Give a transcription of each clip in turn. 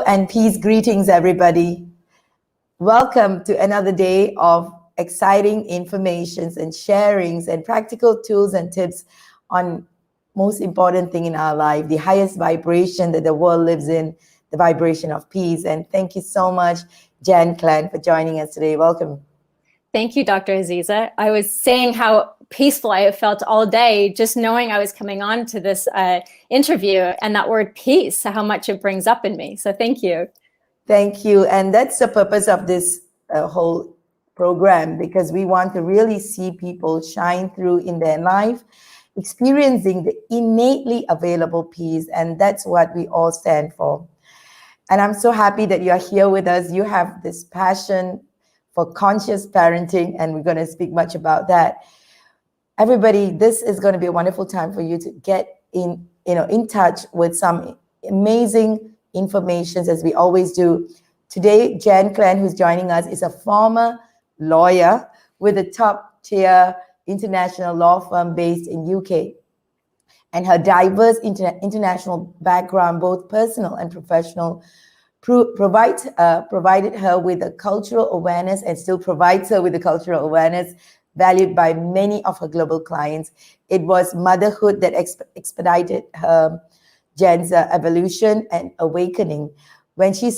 and peace. Greetings, everybody. Welcome to another day of exciting informations and sharings and practical tools and tips on most important thing in our life, the highest vibration that the world lives in, the vibration of peace. And thank you so much, Jen Klein, for joining us today. Welcome. Thank you, Dr. Azeeza. I was saying how peaceful I have felt all day just knowing I was coming on to this interview, and that word peace, how much it brings up in me. So thank you. Thank you. And that's the purpose of this whole program, because we want to really see people shine through in their life, experiencing the innately available peace. And that's what we all stand for. And I'm so happy that you're here with us. You have this passion for conscious parenting, and we're going to speak much about that. Everybody, this is going to be a wonderful time for you to get in touch with some amazing information, as we always do. Today, Jen Klein, who's joining us, is a former lawyer with a top-tier international law firm based in UK. And her diverse international background, both personal and professional, provided her with a cultural awareness, and still provides her with a cultural awareness valued by many of her global clients. It was motherhood that expedited Jen's evolution and awakening when she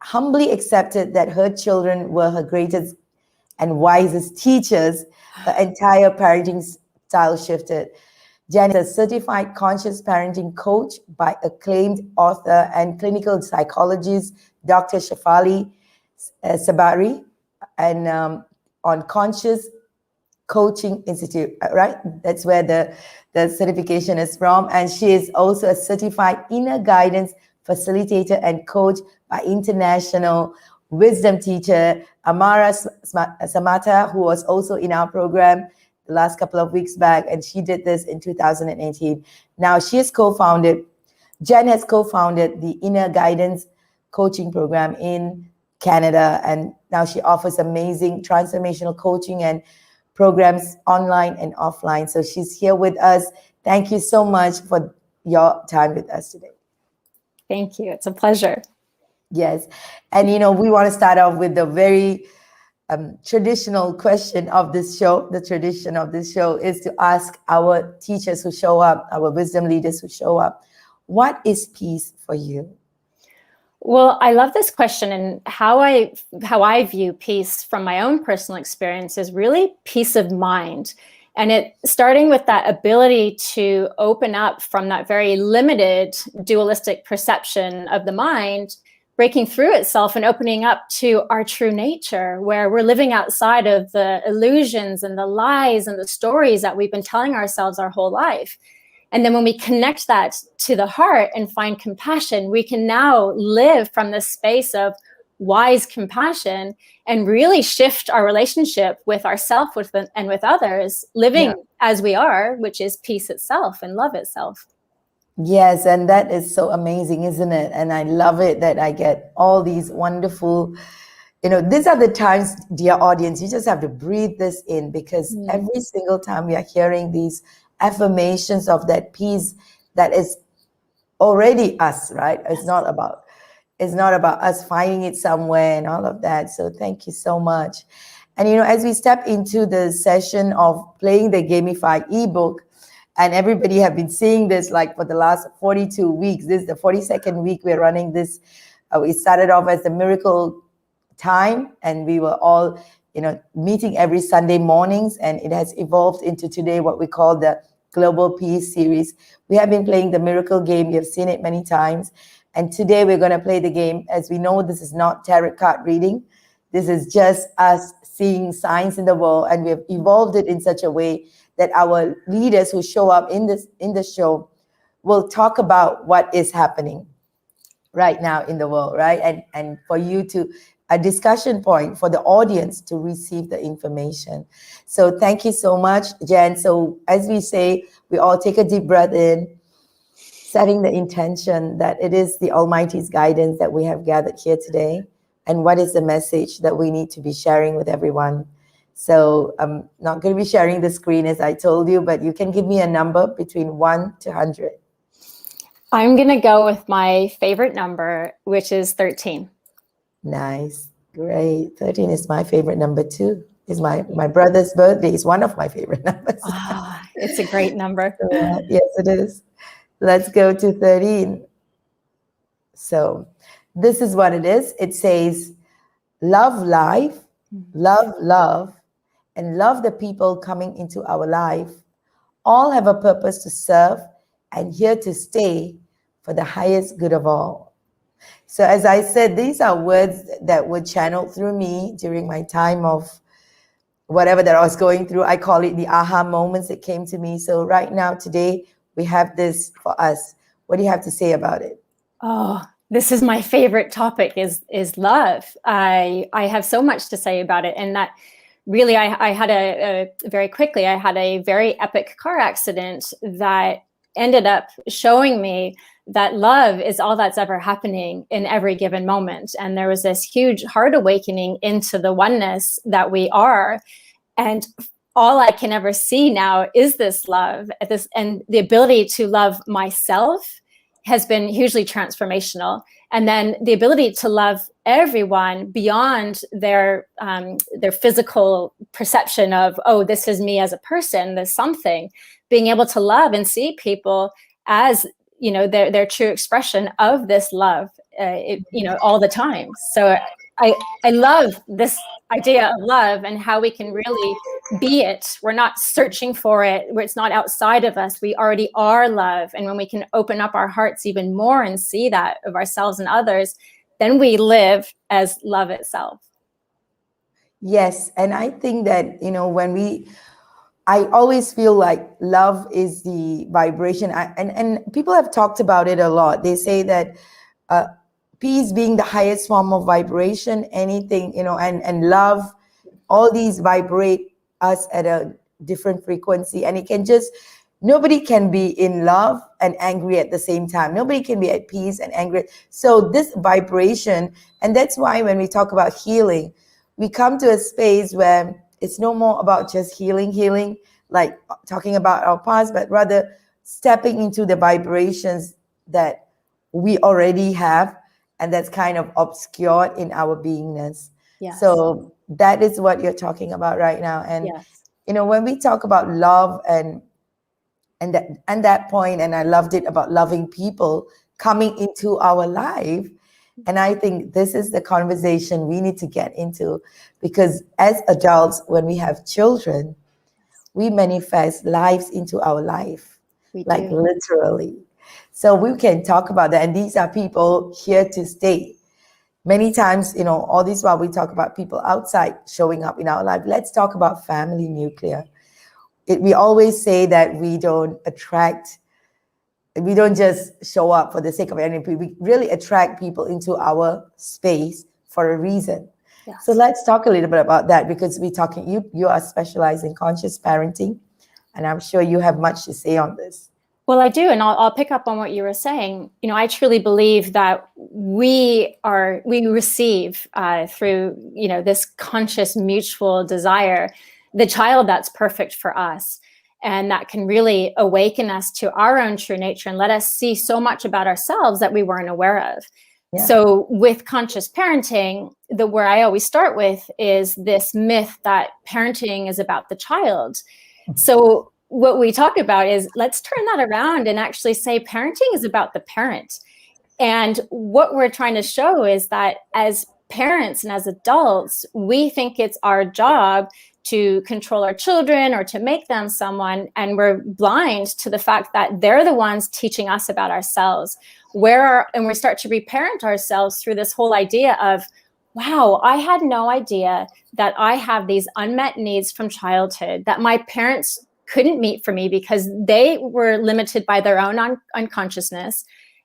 humbly accepted that her children were her greatest and wisest teachers. Her entire parenting style shifted. Jen is a certified conscious parenting coach by acclaimed author and clinical psychologist, Dr. Shefali Sabari, and on Conscious Coaching Institute, right? That's where the certification is from. And she is also a certified InnerGuidance facilitator and coach by international wisdom teacher Amara Samata, who was also in our program the last couple of weeks back, and she did this in 2018. Now Jen has co-founded the InnerGuidance coaching program in Canada, and now she offers amazing transformational coaching and programs online and offline. So she's here with us. Thank you so much for your time with us today. Thank you. It's a pleasure. Yes. And, we want to start off with the very traditional question of this show. The tradition of this show is to ask our teachers who show up, our wisdom leaders who show up, what is peace for you? Well, I love this question, and how I view peace from my own personal experience is really peace of mind. And it starting with that ability to open up from that very limited dualistic perception of the mind, breaking through itself and opening up to our true nature, where we're living outside of the illusions and the lies and the stories that we've been telling ourselves our whole life. And then when we connect that to the heart and find compassion, we can now live from this space of wise compassion and really shift our relationship with ourselves and with others, living as we are, which is peace itself and love itself. Yes, and that is so amazing, isn't it? And I love it that I get all these wonderful, these are the times, dear audience, you just have to breathe this in, because every single time we are hearing these affirmations of that peace that is already us, right? It's not about us finding it somewhere and all of that. So thank you so much. And as we step into the session of playing the gamified ebook, and everybody have been seeing this like for the last 42 weeks. This is the 42nd week we're running this. We started off as the miracle time, and we were all, meeting every Sunday mornings, and it has evolved into today what we call the Global Peace series. We have been playing the miracle game. You have seen it many times. And today we're going to play the game. As we know, this is not tarot card reading. This is just us seeing signs in the world, and we have evolved it in such a way that our leaders who show up in the show will talk about what is happening right now in the world, right? And for you to, a discussion point for the audience to receive the information. So thank you so much, Jen. So as we say, we all take a deep breath in, setting the intention that it is the Almighty's guidance that we have gathered here today. And what is the message that we need to be sharing with everyone? So I'm not going to be sharing the screen as I told you, but you can give me a number between 1 to 100. I'm going to go with my favorite number, which is 13. Nice. Great. 13 is my favorite number too. It's my brother's birthday. Is one of my favorite numbers. Oh, it's a great number. Yes, it is. Let's go to 13. So this is what it is. It says, love life, love love, and love the people coming into our life. All have a purpose to serve and here to stay for the highest good of all. So as I said, these are words that were channeled through me during my time of whatever that I was going through. I call it the aha moments that came to me. So right now, today, we have this for us. What do you have to say about it? Oh, this is my favorite topic is love. I have so much to say about it. And that really, I had I had a very epic car accident that ended up showing me that love is all that's ever happening in every given moment. And there was this huge heart awakening into the oneness that we are. And all I can ever see now is this love, and the ability to love myself has been hugely transformational. And then the ability to love everyone beyond their physical perception of, oh, this is me as a person, there's something, being able to love and see people as, you know, their true expression of this love, all the time. So I love this idea of love and how we can really be it. We're not searching for it, where it's not outside of us. We already are love. And when we can open up our hearts even more and see that of ourselves and others, then we live as love itself. Yes. And I think that, I always feel like love is the vibration. And people have talked about it a lot. They say that peace being the highest form of vibration, anything, and love, all these vibrate us at a different frequency. And it can nobody can be in love and angry at the same time. Nobody can be at peace and angry. So this vibration, and that's why when we talk about healing, we come to a space where it's no more about just healing, like talking about our past, but rather stepping into the vibrations that we already have and that's kind of obscured in our beingness. Yes. So that is what you're talking about right now. And, yes. When we talk about love and that point, and I loved it about loving people coming into our life. And I think this is the conversation we need to get into, because as adults, when we have children, we manifest lives into our life, like literally. So we can talk about that. And these are people here to stay. Many times, all this while we talk about people outside showing up in our life, let's talk about family nuclear. We always say that we don't just show up for the sake of anything. We really attract people into our space for a reason. Yes. So let's talk a little bit about that, because you are specialized in conscious parenting, and I'm sure you have much to say on this. Well, I do, and I'll pick up on what you were saying. I truly believe that we receive through this conscious mutual desire the child that's perfect for us, and that can really awaken us to our own true nature and let us see so much about ourselves that we weren't aware of. Yeah. So with conscious parenting, where I always start with is this myth that parenting is about the child. So what we talk about is, let's turn that around and actually say parenting is about the parent. And what we're trying to show is that as parents and as adults, we think it's our job to control our children or to make them someone, and we're blind to the fact that they're the ones teaching us about ourselves. And we start to reparent ourselves through this whole idea of, wow, I had no idea that I have these unmet needs from childhood that my parents couldn't meet for me because they were limited by their own unconsciousness.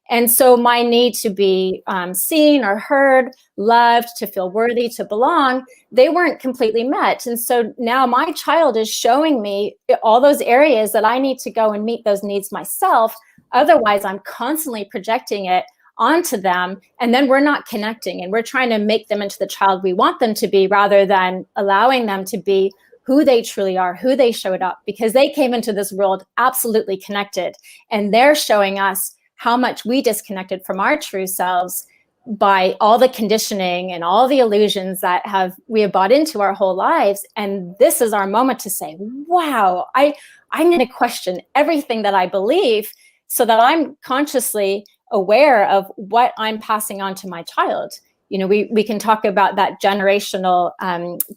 And so my need to be seen or heard, loved, to feel worthy, to belong, they weren't completely met. And so now my child is showing me all those areas that I need to go and meet those needs myself. Otherwise, I'm constantly projecting it onto them. And then we're not connecting, and we're trying to make them into the child we want them to be, rather than allowing them to be who they truly are, who they showed up, because they came into this world absolutely connected, and they're showing us how much we disconnected from our true selves by all the conditioning and all the illusions that we have bought into our whole lives. And this is our moment to say, wow, I'm going to question everything that I believe, so that I'm consciously aware of what I'm passing on to my child. You know, we can talk about that generational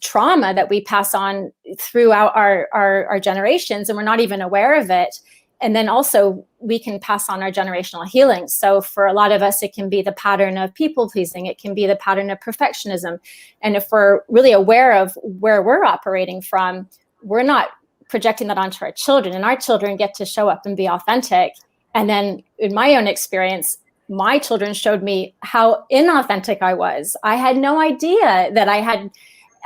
trauma that we pass on throughout our generations, and we're not even aware of it. And then also we can pass on our generational healing. So for a lot of us, it can be the pattern of people pleasing. It can be the pattern of perfectionism. And if we're really aware of where we're operating from, we're not projecting that onto our children, and our children get to show up and be authentic. And then in my own experience, my children showed me how inauthentic I was. I had no idea that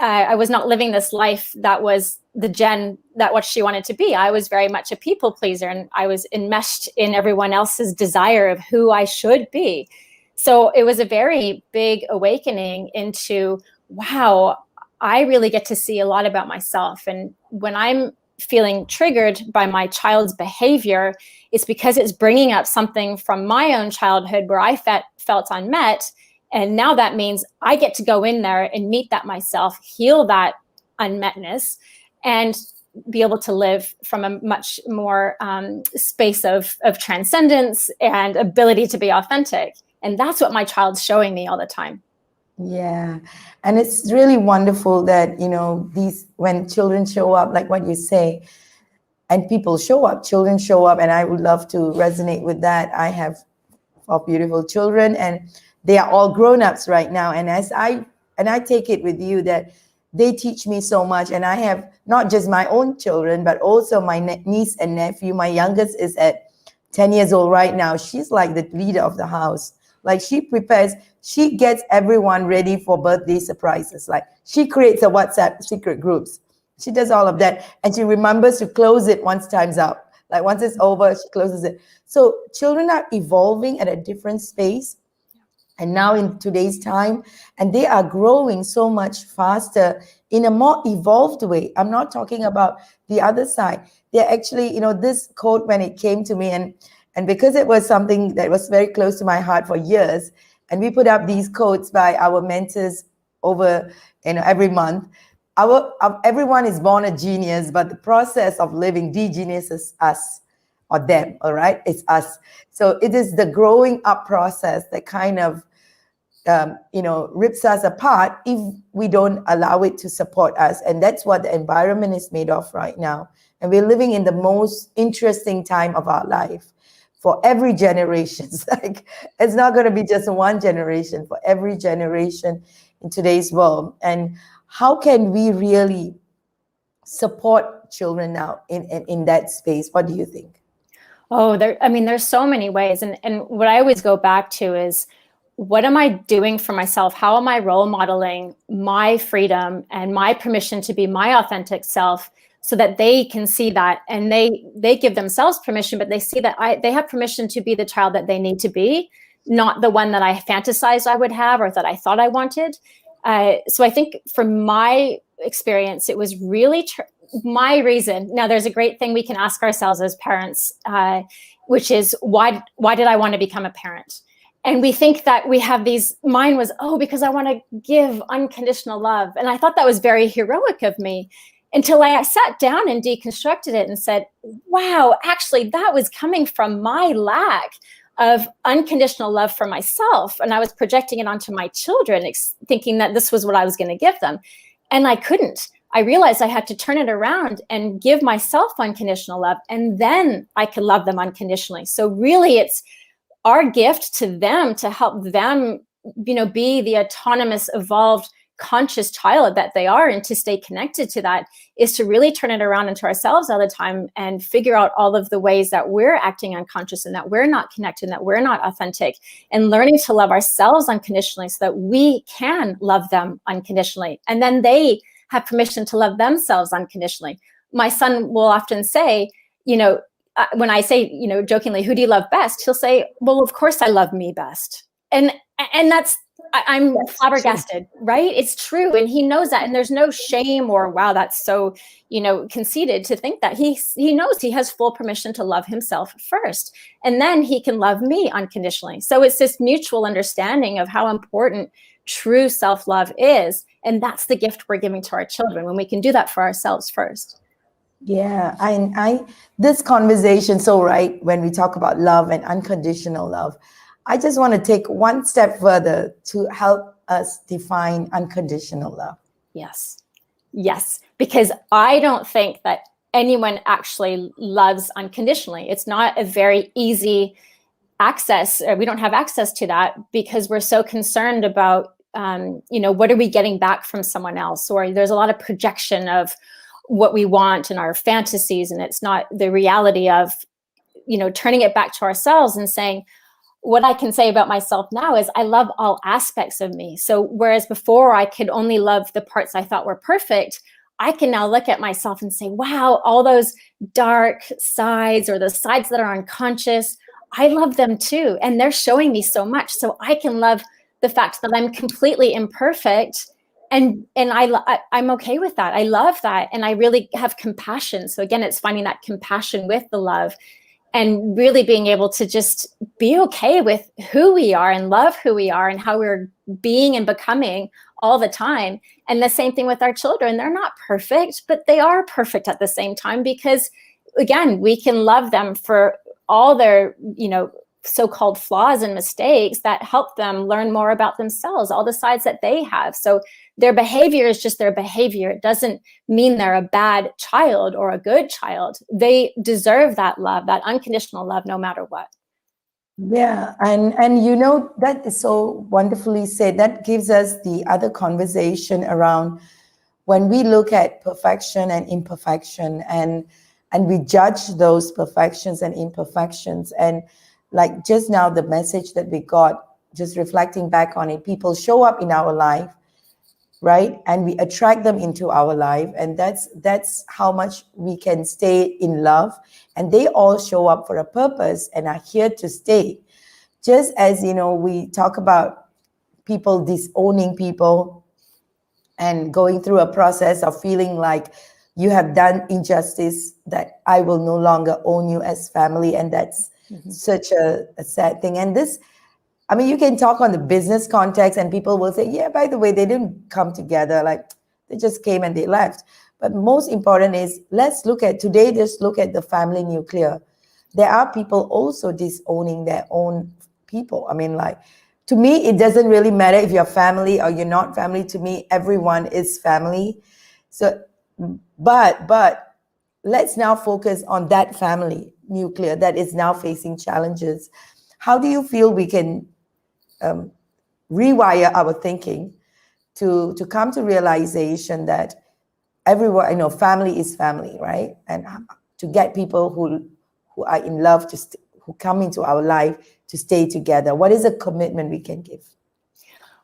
I was not living this life that was the Jen that what she wanted to be. I was very much a people pleaser, and I was enmeshed in everyone else's desire of who I should be. So it was a very big awakening into, wow, I really get to see a lot about myself. And when I'm feeling triggered by my child's behavior, it's because it's bringing up something from my own childhood where I felt unmet. And now that means I get to go in there and meet that myself, heal that unmetness, and be able to live from a much more space of transcendence and ability to be authentic. And that's what my child's showing me all the time. Yeah. And it's really wonderful that, you know, when children show up, like what you say, and people show up, children show up, and I would love to resonate with that. I have 4 beautiful children, and they are all grown-ups right now. And I take it with you that they teach me so much. And I have not just my own children, but also my niece and nephew. My youngest is at 10 years old right now. She's like the leader of the house. Like she gets everyone ready for birthday surprises. Like she creates a WhatsApp secret groups. She does all of that. And she remembers to close it once time's up. Like once it's over, she closes it. So children are evolving at a different space. And now in today's time, and they are growing so much faster in a more evolved way. I'm not talking about the other side. They're actually, you know, this quote, when it came to me, and because it was something that was very close to my heart for years, and we put up these quotes by our mentors over, you know, every month. Everyone is born a genius, but the process of living de-geniuses us or them, all right? It's us. So it is the growing up process that kind of, you know, rips us apart if we don't allow it to support us. And that's what the environment is made of right now. And we're living in the most interesting time of our life for every generation. It's like, it's not going to be just one generation, for every generation in today's world. And how can we really support children now in that space? What do you think? Oh, there's so many ways. And what I always go back to is, what am I doing for myself? How am I role modeling my freedom and my permission to be my authentic self, so that they can see that, and they give themselves permission, but they see that they have permission to be the child that they need to be, not the one that I fantasized I would have or that I thought I wanted. So I think from my experience, it was really my reason. Now, there's a great thing we can ask ourselves as parents, which is, why did I want to become a parent? And we think that we have mine was, because I want to give unconditional love. And I thought that was very heroic of me, until I sat down and deconstructed it and said, wow, actually, that was coming from my lack of unconditional love for myself. And I was projecting it onto my children, thinking that this was what I was going to give them. And I couldn't. I realized I had to turn it around and give myself unconditional love, and then I could love them unconditionally. So really, it's our gift to them to help them, be the autonomous, evolved, conscious child that they are, and to stay connected to that is to really turn it around into ourselves all the time and figure out all of the ways that we're acting unconscious and that we're not connected and that we're not authentic, and learning to love ourselves unconditionally so that we can love them unconditionally, and then they have permission to love themselves unconditionally. My son will often say, when I say, jokingly, who do you love best? He'll say, well, of course I love me best. And that's I'm That's flabbergasted, right? It's true. And he knows that. And there's no shame or, wow, that's so, conceited to think that. He knows he has full permission to love himself first. And then he can love me unconditionally. So it's this mutual understanding of how important true self-love is. And that's the gift we're giving to our children when we can do that for ourselves first. Yeah, I this conversation, so right, when we talk about love and unconditional love, I just want to take one step further to help us define unconditional love. Yes. Yes. Because I don't think that anyone actually loves unconditionally. It's not a very easy access. We don't have access to that because we're so concerned about, what are we getting back from someone else? Or there's a lot of projection of what we want and our fantasies. And it's not the reality of, turning it back to ourselves and saying, what I can say about myself now is I love all aspects of me. So whereas before I could only love the parts I thought were perfect, I can now look at myself and say, wow, all those dark sides or the sides that are unconscious, I love them too. And they're showing me so much. So I can love the fact that I'm completely imperfect. And I'm okay with that. I love that. And I really have compassion. So again, it's finding that compassion with the love and really being able to just be okay with who we are and love who we are and how we're being and becoming all the time. And the same thing with our children. They're not perfect, but they are perfect at the same time because, again, we can love them for all their, so-called flaws and mistakes that help them learn more about themselves, all the sides that they have. So their behavior is just their behavior. It doesn't mean they're a bad child or a good child. They deserve that love, that unconditional love, no matter what. Yeah, and that is so wonderfully said. That gives us the other conversation around when we look at perfection and imperfection and we judge those perfections and imperfections. And like just now, the message that we got, just reflecting back on it, people show up in our life, right? And we attract them into our life. And that's how much we can stay in love. And they all show up for a purpose and are here to stay. Just as, we talk about people disowning people and going through a process of feeling like you have done injustice, that I will no longer own you as family. And that's such a sad thing. And this, you can talk on the business context and people will say, yeah, by the way, they didn't come together. Like they just came and they left. But most important is let's look at today, just look at the family nuclear. There are people also disowning their own people. To me, it doesn't really matter if you're family or you're not family. To me, everyone is family. So, but let's now focus on that family nuclear that is now facing challenges. How do you feel we can rewire our thinking to come to realization that everyone, family is family, right? And to get people who are in love who come into our life to stay together. What is a commitment we can give?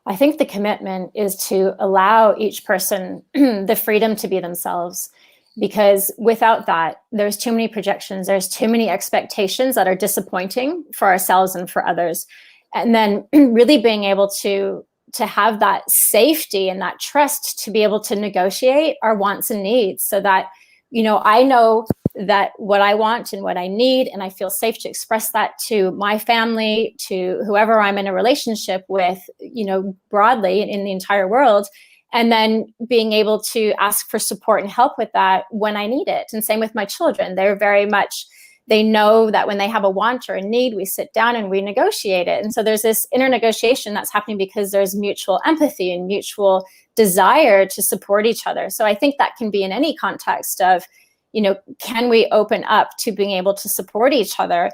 I think the commitment is to allow each person the freedom to be themselves, because without that, there's too many projections, there's too many expectations that are disappointing for ourselves and for others. And then really being able to have that safety and that trust to be able to negotiate our wants and needs so that, I know that what I want and what I need, and I feel safe to express that to my family, to whoever I'm in a relationship with, broadly in the entire world. And then being able to ask for support and help with that when I need it. And same with my children. They're very much, they know that when they have a want or a need, we sit down and we negotiate it. And so there's this inner negotiation that's happening because there's mutual empathy and mutual desire to support each other. So I think that can be in any context of, can we open up to being able to support each other?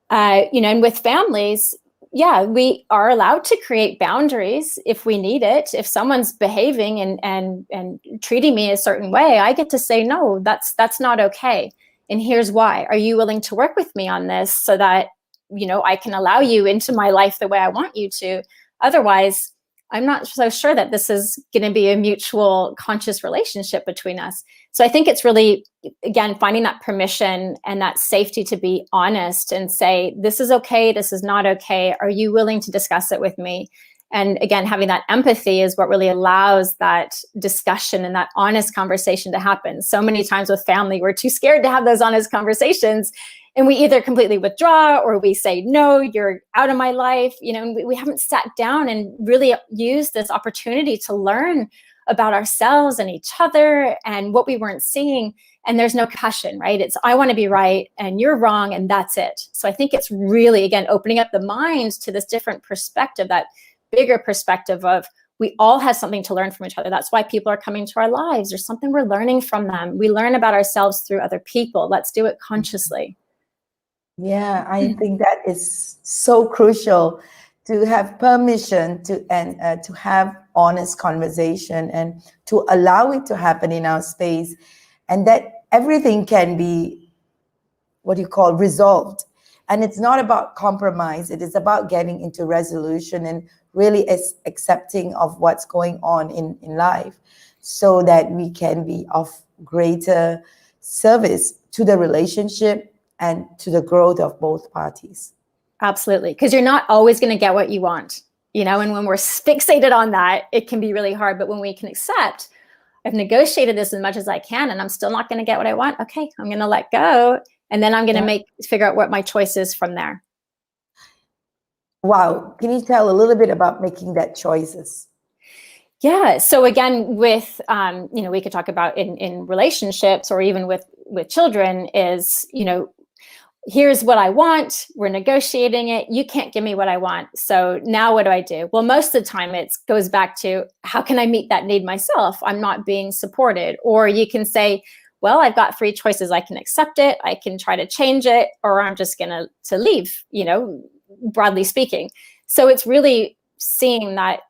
And with families, yeah, we are allowed to create boundaries if we need it. If someone's behaving and treating me a certain way, I get to say, no, that's not okay. And here's why. Are you willing to work with me on this so that, I can allow you into my life the way I want you to? Otherwise, I'm not so sure that this is going to be a mutual conscious relationship between us. So I think it's really, again, finding that permission and that safety to be honest and say, this is okay, this is not okay. Are you willing to discuss it with me? And again, having that empathy is what really allows that discussion and that honest conversation to happen. So many times with family, we're too scared to have those honest conversations. And we either completely withdraw or we say, no, you're out of my life. And we haven't sat down and really used this opportunity to learn about ourselves and each other and what we weren't seeing. And there's no passion, right? It's, I want to be right and you're wrong and that's it. So I think it's really, again, opening up the mind to this different perspective, that bigger perspective of we all have something to learn from each other. That's why people are coming to our lives. There's something we're learning from them. We learn about ourselves through other people. Let's do it consciously. Yeah, I think that is so crucial, to have permission to have honest conversation and to allow it to happen in our space, and that everything can be resolved. And it's not about compromise. It is about getting into resolution and really accepting of what's going on in life, so that we can be of greater service to the relationship and to the growth of both parties. Absolutely. Because you're not always going to get what you want, and when we're fixated on that, it can be really hard. But when we can accept, I've negotiated this as much as I can and I'm still not going to get what I want. Okay, I'm going to let go. And then I'm going to figure out what my choice is from there. Wow. Can you tell a little bit about making that choices? Yeah. So again, with, we could talk about in relationships or even with children is, here's what I want. We're negotiating it. You can't give me what I want. So now what do I do? Well, most of the time it goes back to, how can I meet that need myself? I'm not being supported. Or you can say, well, I've got 3 choices. I can accept it, I can try to change it, or I'm just going to leave, broadly speaking. So it's really seeing that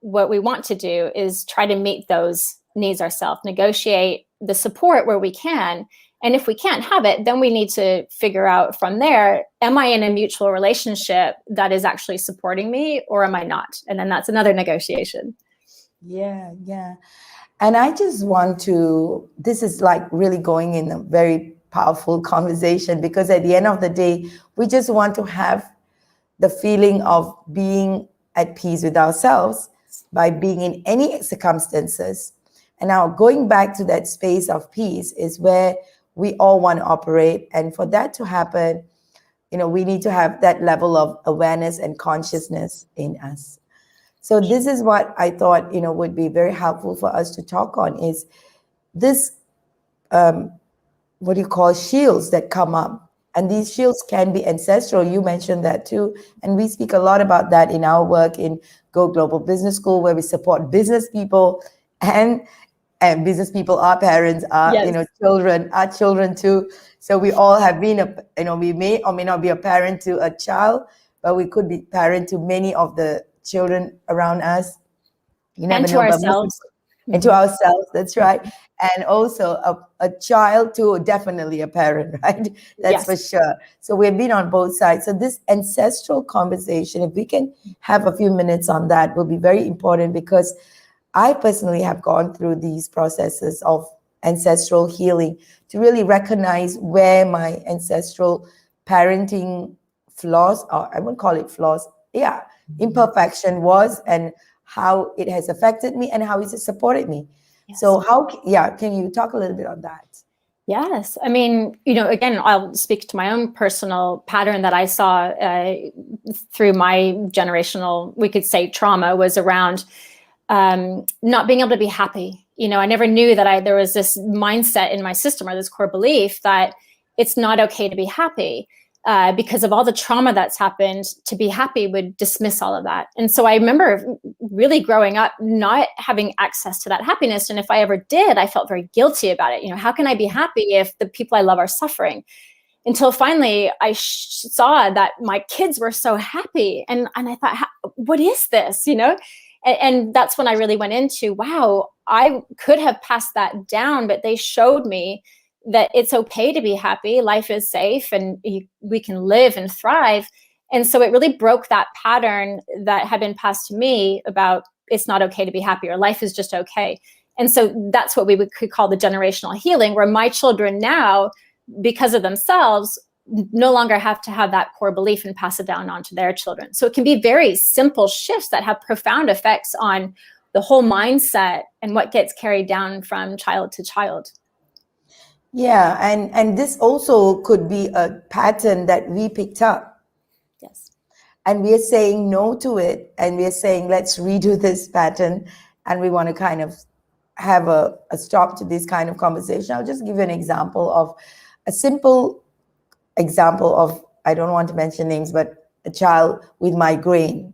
what we want to do is try to meet those needs ourselves, negotiate the support where we can. And if we can't have it, then we need to figure out from there, am I in a mutual relationship that is actually supporting me, or am I not? And then that's another negotiation. Yeah. And I just want to, this is like really going in a very powerful conversation, because at the end of the day, we just want to have the feeling of being at peace with ourselves by being in any circumstances. And now going back to that space of peace is where we all want to operate. And for that to happen, we need to have that level of awareness and consciousness in us. So this is what I thought, would be very helpful for us to talk on, is this, shields that come up. And these shields can be ancestral. You mentioned that too. And we speak a lot about that in our work in Go Global Business School, where we support business people and business people, our parents, our children, our children too. So we all have been, we may or may not be a parent to a child, but we could be parent to many of the children around us. You never and to know, ourselves. And to ourselves, that's right. And also a child to definitely a parent, right? That's for sure. So we've been on both sides. So this ancestral conversation, if we can have a few minutes on that, will be very important, because I personally have gone through these processes of ancestral healing to really recognize where my ancestral parenting flaws, or I wouldn't call it flaws, imperfection was, and how it has affected me and how it has supported me. Yes. So can you talk a little bit on that? Yes. I mean, again, I'll speak to my own personal pattern that I saw through my generational, we could say, trauma, was around not being able to be happy. I never knew that there was this mindset in my system, or this core belief that it's not okay to be happy. Because of all the trauma that's happened, to be happy would dismiss all of that. And so I remember really growing up not having access to that happiness. And if I ever did, I felt very guilty about it. How can I be happy if the people I love are suffering? Until finally I saw that my kids were so happy. And I thought, what is this? And that's when I really went into, wow, I could have passed that down, but they showed me that it's okay to be happy. Life is safe and we can live and thrive. And so it really broke that pattern that had been passed to me about it's not okay to be happy, or life is just okay. And so that's what we could call the generational healing, where my children now, because of themselves, no longer have to have that core belief and pass it down onto their children. So it can be very simple shifts that have profound effects on the whole mindset and what gets carried down from child to child. Yeah, and this also could be a pattern that we picked up. Yes. And we are saying no to it, and we are saying, let's redo this pattern, and we want to kind of have a stop to this kind of conversation. I'll just give you an example of a simple example of, I don't want to mention names, but a child with migraine.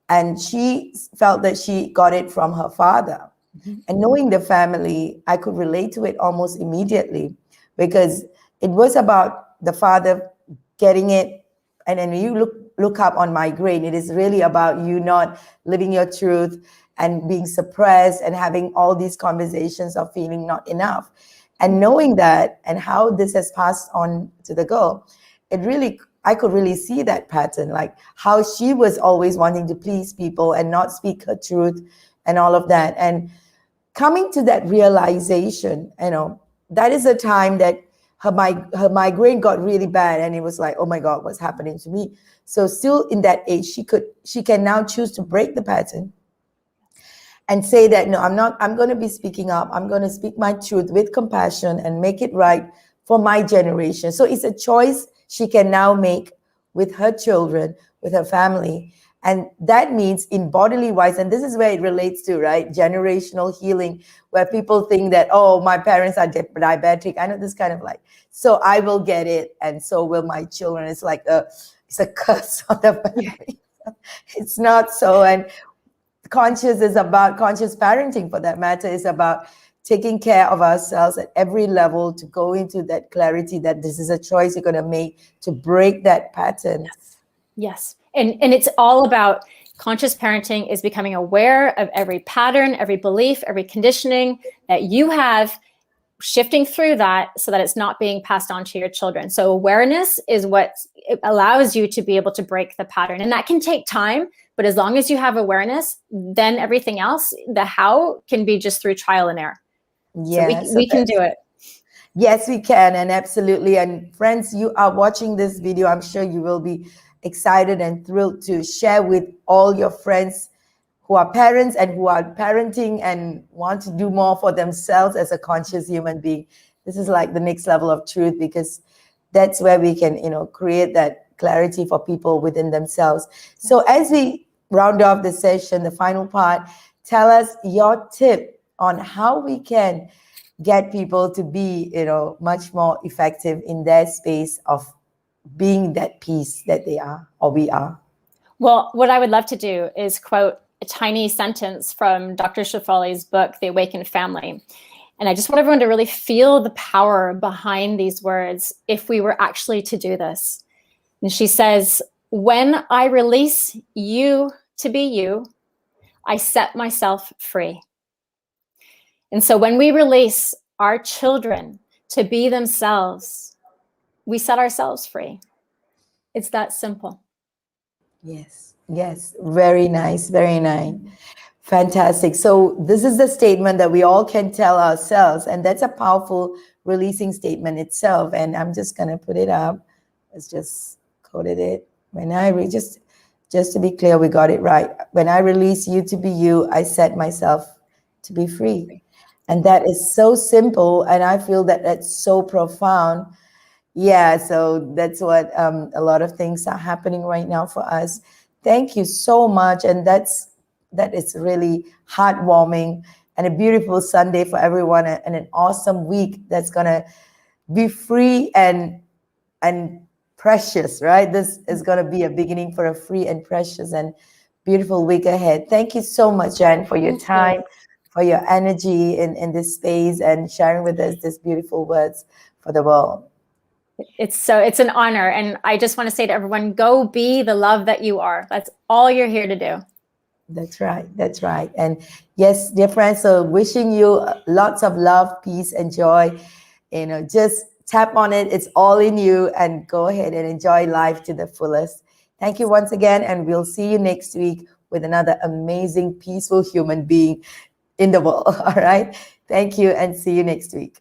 And she felt that she got it from her father. Mm-hmm. And knowing the family, I could relate to it almost immediately, because it was about the father getting it. And then you look up on migraine, it is really about you not living your truth and being suppressed and having all these conversations of feeling not enough. And knowing that and how this has passed on to the girl, I could really see that pattern, like how she was always wanting to please people and not speak her truth and all of that. And coming to that realization, that is a time that her migraine got really bad, and it was like, oh my God, what's happening to me? So still in that age, she can now choose to break the pattern and say that, no, I'm going to be speaking up. I'm going to speak my truth with compassion and make it right for my generation. So it's a choice she can now make with her children, with her family. And that means in bodily wise, and this is where it relates to, right, generational healing, where people think that, oh, my parents are diabetic. I know this kind of like, so I will get it, and so will my children. It's like it's a curse on the family. It's not so. And conscious parenting, for that matter, is about taking care of ourselves at every level to go into that clarity that this is a choice you're going to make to break that pattern. Yes. And it's all about conscious parenting is becoming aware of every pattern, every belief, every conditioning that you have, shifting through that so that it's not being passed on to your children. So awareness is what allows you to be able to break the pattern. And that can take time, but as long as you have awareness, then everything else, the how, can be just through trial and error. Yeah, so we can do it. Yes, we can. And absolutely. And friends, you are watching this video, I'm sure you will be excited and thrilled to share with all your friends who are parents and who are parenting and want to do more for themselves as a conscious human being. This is like the next level of truth, because that's where we can, create that clarity for people within themselves. So as we round off the session, the final part, tell us your tip on how we can get people to be, much more effective in their space of being that peace that they are, or we are. Well, what I would love to do is quote a tiny sentence from Dr. Shefali's book, The Awakened Family. And I just want everyone to really feel the power behind these words if we were actually to do this. And she says, when I release you to be you, I set myself free. And so when we release our children to be themselves, we set ourselves free. It's that simple. Yes. Very nice. Very nice. Fantastic. So this is the statement that we all can tell ourselves, and that's a powerful releasing statement itself. And I'm just going to put it up. Let's just quoted it. When I just to be clear, we got it right. When I release you to be you, I set myself to be free. And that is so simple. And I feel that that's so profound. Yeah, so that's what a lot of things are happening right now for us. Thank you so much. And that is really heartwarming and a beautiful Sunday for everyone, and an awesome week that's going to be free and precious, right? This is going to be a beginning for a free and precious and beautiful week ahead. Thank you so much, Jen, for your time, for your energy in this space, and sharing with us these beautiful words for the world. It's an honor. And I just want to say to everyone, go be the love that you are. That's all you're here to do. That's right. And yes, dear friends, so wishing you lots of love, peace, and joy. Just tap on it. It's all in you, and go ahead and enjoy life to the fullest. Thank you once again, and we'll see you next week with another amazing, peaceful human being in the world. All right. Thank you, and see you next week.